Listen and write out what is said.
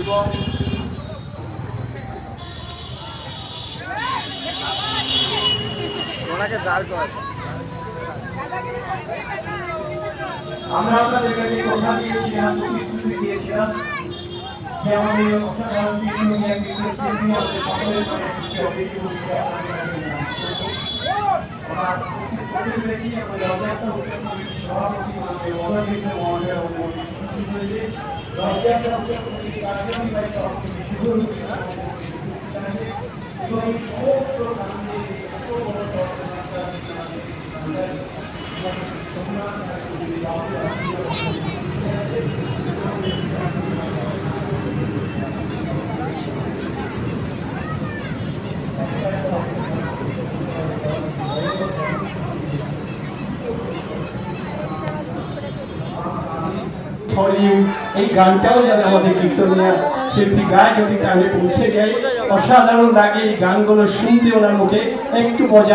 এবং ওনাকে দাঁড় করা। আমরা আপনাদের কাছে কথা দিয়েছিলাম, প্রতিশ্রুতি দিয়েছিলাম যে আমাদের অসাধারণ কিছু নিয়ে কিছু শিল্পী আমাদের সকলের মনে সৃষ্টি হবে। আমরা প্রতিশ্রুতি পেয়েছি আমাদের রথযাত্রা উৎসব কমিটির সভাপতি আমাদের অধরবিন্দ মহোদয় অনুমোদন হয়েছে। রথযাত্রা উৎসব কমিটির কার্যকরী দায়িত্ব সভাপতি শুভর এবং এই সমস্ত কারণে এত বড় এই গানটাও যেন আমাদের কীর্তনিয়া শিল্পী গায়ে যদি কানে পৌঁছে যায়, অসাধারণ লাগে এই গানগুলো শুনতে ওনার মুখে একটু মজা।